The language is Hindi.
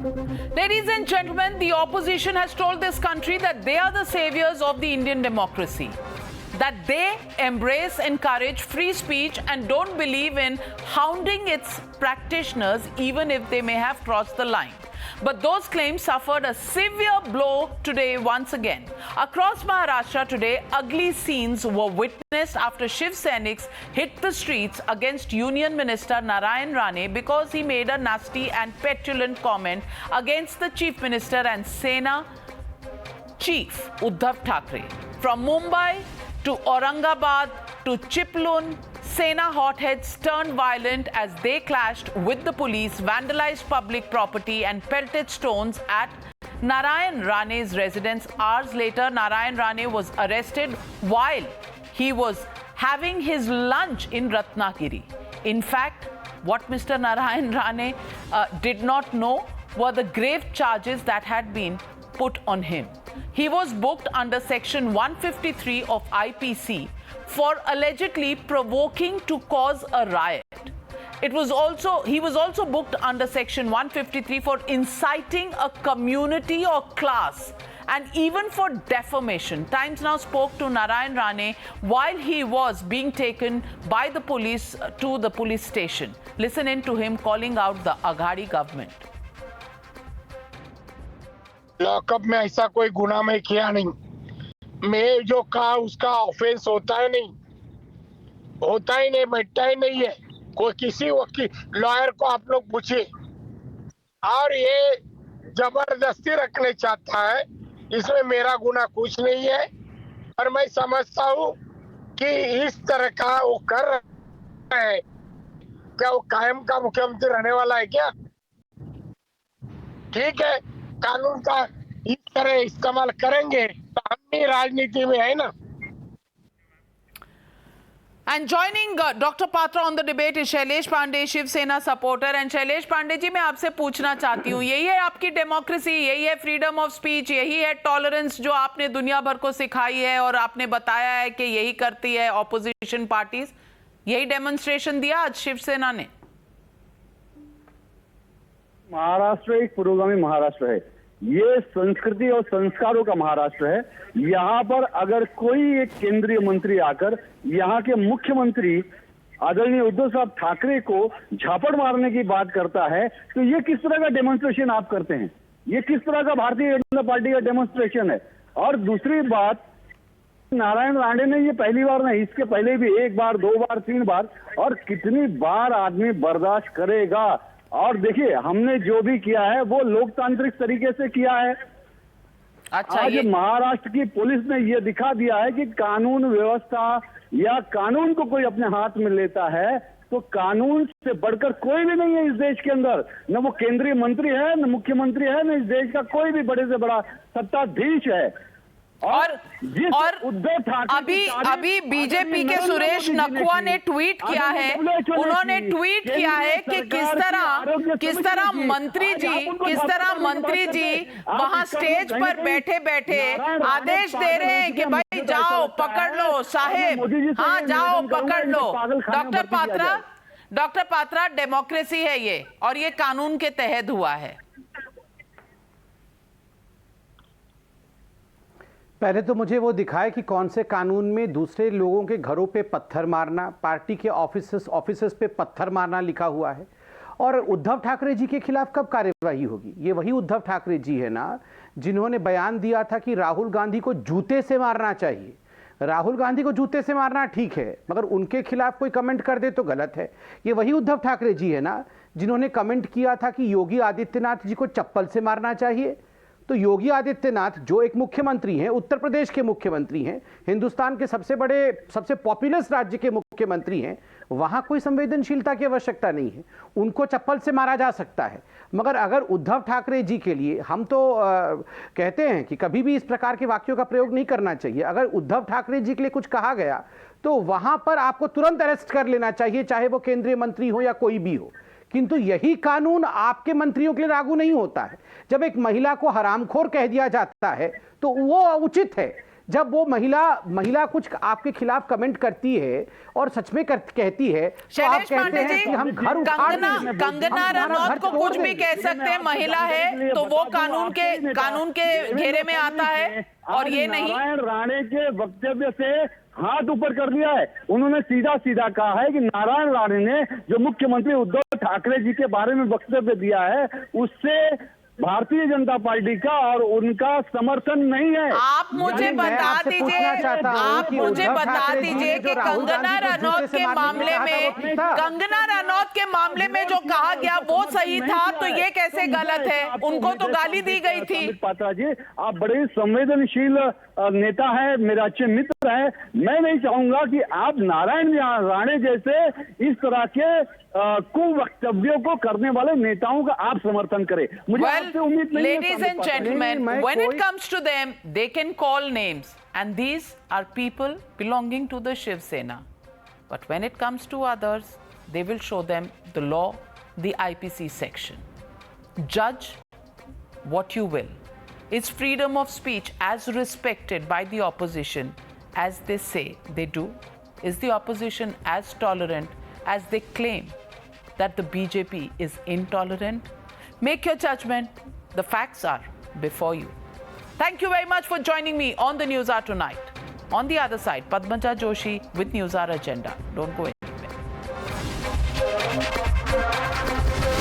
Ladies and gentlemen, the opposition has told this country that they are the saviors of the Indian democracy, that they embrace, encourage free speech and don't believe in hounding its practitioners even if they may have crossed the line. But those claims suffered a severe blow today once again. Across Maharashtra today, ugly scenes were witnessed after Shiv Sainiks hit the streets against Union Minister Narayan Rane because he made a nasty and petulant comment against the Chief Minister and Sena Chief Uddhav Thackeray. From Mumbai to Aurangabad to Chiplun, Sena hotheads turned violent as they clashed with the police, vandalized public property and pelted stones at Narayan Rane's residence. Hours later, Narayan Rane was arrested while he was having his lunch in Ratnagiri. In fact, what Mr. Narayan Rane did not know were the grave charges that had been put on him. He was booked under Section 153 of IPC for allegedly provoking to cause a riot. He was also booked under Section 153 for inciting a community or class and even for defamation. Times Now spoke to Narayan Rane while he was being taken by the police to the police station. Listen in to him calling out the Aghadi government. Lockup में ऐसा कोई गुनाह मैं किया नहीं। मैं जो कहा उसका ऑफेंस होता ही नहीं, मिटता ही नहीं है। कोई किसी वकील लॉयर को आप लोग पूछिए। और ये जबरदस्ती रखने चाहता है, इसमें मेरा गुनाह कुछ नहीं है। और मैं समझता हूँ कि इस तरह का वो कर रहा है, क्या वो कायम का मुख्यमंत्री रहने वाला है क्या? ठीक है, कानून का इस तरह इस्तेमाल करेंगे तो हम भी राजनीति में है ना। And joining Dr. Patra on the debate is Shailesh Pandey, Shiv Sena supporter. And Shailesh Pandey जी, मैं आपसे पूछना चाहती हूँ, यही है आपकी डेमोक्रेसी, यही है फ्रीडम ऑफ स्पीच, यही है टॉलरेंस जो आपने दुनिया भर को सिखाई है और आपने बताया है कि यही करती है ऑपोजिशन पार्टीज? यही डेमोन्स्ट्रेशन दिया आज शिवसेना ने? महाराष्ट्र एक पुरोगामी महाराष्ट्र है, ये संस्कृति और संस्कारों का महाराष्ट्र है। यहाँ पर अगर कोई एक केंद्रीय मंत्री आकर यहाँ के मुख्यमंत्री आदरणीय उद्धव साहब ठाकरे को झापड़ मारने की बात करता है, तो ये किस तरह का डेमोन्स्ट्रेशन आप करते हैं? ये किस तरह का भारतीय जनता पार्टी का डेमोन्स्ट्रेशन है? और दूसरी बात, नारायण राणे ने ये पहली बार नहीं, इसके पहले भी एक बार, दो बार, तीन बार, और कितनी बार आदमी बर्दाश्त करेगा? और देखिए, हमने जो भी किया है वो लोकतांत्रिक तरीके से किया है। अच्छा, आज महाराष्ट्र की पुलिस ने ये दिखा दिया है कि कानून व्यवस्था या कानून को कोई अपने हाथ में लेता है तो कानून से बढ़कर कोई भी नहीं है इस देश के अंदर। न वो केंद्रीय मंत्री है, न मुख्यमंत्री है, न इस देश का कोई भी बड़े से बड़ा सत्ताधीश है। और अभी बीजेपी के सुरेश नखुआ ने ट्वीट किया है, उन्होंने ट्वीट किया है कि किस तरह मंत्री जी वहां स्टेज पर बैठे बैठे आदेश दे रहे हैं कि भाई जाओ पकड़ लो साहेब, हाँ जाओ पकड़ लो। डॉक्टर पात्रा, डेमोक्रेसी है ये और ये कानून के तहत हुआ है। पहले तो मुझे वो दिखाए कि कौन से कानून में दूसरे लोगों के घरों पे पत्थर मारना, पार्टी के ऑफिसेस पे पत्थर मारना लिखा हुआ है। और उद्धव ठाकरे जी के खिलाफ कब कार्यवाही होगी? ये वही उद्धव ठाकरे जी है ना जिन्होंने बयान दिया था कि राहुल गांधी को जूते से मारना चाहिए। राहुल गांधी को जूते से मारना ठीक है, मगर उनके खिलाफ कोई कमेंट कर दे तो गलत है। ये वही उद्धव ठाकरे जी है ना जिन्होंने कमेंट किया था कि योगी आदित्यनाथ जी को चप्पल से मारना चाहिए। तो योगी आदित्यनाथ जो एक मुख्यमंत्री हैं, उत्तर प्रदेश के मुख्यमंत्री हैं, हिंदुस्तान के सबसे बड़े, सबसे पॉपुलस राज्य के मुख्यमंत्री हैं, वहां कोई संवेदनशीलता की आवश्यकता नहीं है, उनको चप्पल से मारा जा सकता है। मगर अगर उद्धव ठाकरे जी के लिए, हम तो कहते हैं कि कभी भी इस प्रकार के वाक्यों का प्रयोग नहीं करना चाहिए, अगर उद्धव ठाकरे जी के लिए कुछ कहा गया तो वहां पर आपको तुरंत अरेस्ट कर लेना चाहिए, चाहे वो केंद्रीय मंत्री हो या कोई भी हो। किंतु यही कानून आपके मंत्रियों के लिए लागू नहीं होता है। जब एक महिला को हरामखोर कह दिया जाता है तो वो उचित है। जब वो महिला कुछ आपके खिलाफ कमेंट करती है और सच में कहती है तो आप शैलेश कहते पांडे हैं जी, कि हम घर उखाड़ देंगे, कंगना हम हमारा रनौत घर को तोड़ कुछ भी देंगे। कह सकते हैं, महिला है तो वो कानून के घेरे में आता है, और ये नहीं। नारायण राणे के वक्तव्य से हाथ ऊपर कर दिया है। उन्होंने सीधा सीधा कहा है कि नारायण राणे ने जो मुख्यमंत्री उद्धव ठाकरे जी के बारे में वक्तव्य दिया है उससे भारतीय जनता पार्टी का और उनका समर्थन नहीं है। आप मुझे यानी मैं बता आपसे दीजिए, पूछना चाहता हूं आप कि मुझे उद्धव बता ठाकरे जी दीजिए ने कि जो राहुल कंगना गांधी को रनौत जूते से के मारने मामले कहा था, में, वो ठीक था। कंगना रनौत के मामले में जो कहा गया वो सही था, तो ये कैसे गलत है? उनको तो गाली दी गई थी। संबित पात्रा जी, आप बड़े संवेदनशील नेता है, मेरे अच्छे मित्र है। मैं नहीं चाहूंगा कि आप नारायण राणे जैसे इस तरह के कुवक्तव्यों को करने वाले नेताओं का आप समर्थन करें। मुझे आपसे उम्मीद नहीं है। Ladies and gentlemen, when it comes to them, they can call names, and these are people belonging to the Shiv Sena. But when it comes to others, they will show them the law, the IPC section. Judge what you will. Is freedom of speech as respected by the opposition as they say they do? Is the opposition as tolerant as they claim that the BJP is intolerant? Make your judgment. The facts are before you. Thank you very much for joining me on the News Hour tonight. On the other side, Padmaja Joshi with News Hour Agenda. Don't go in.